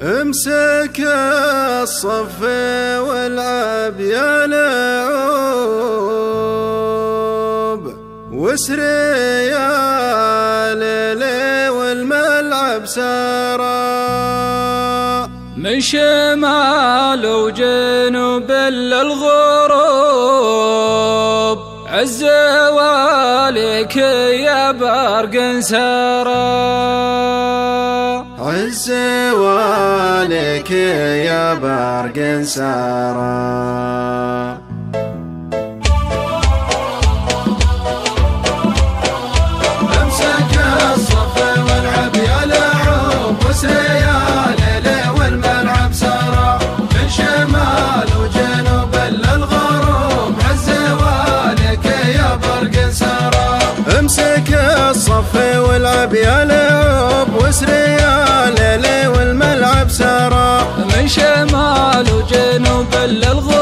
امسك الصف والعب يا لعوب، واسري يا ليلي والملعب سارى. من شمال وجنوب للغروب، عز والك يا برق سارى. عز والك يا برق سارى. امسك الصف والعب يا لعوب، واسري يا ليلي والملعب سارى. من شمال وجنوب للغروب، عز والك يا برق سارى. امسك الصف والعب يا لعوب، واسري يا ليلي والملعب سارى. من شمال وجنوب للغروب،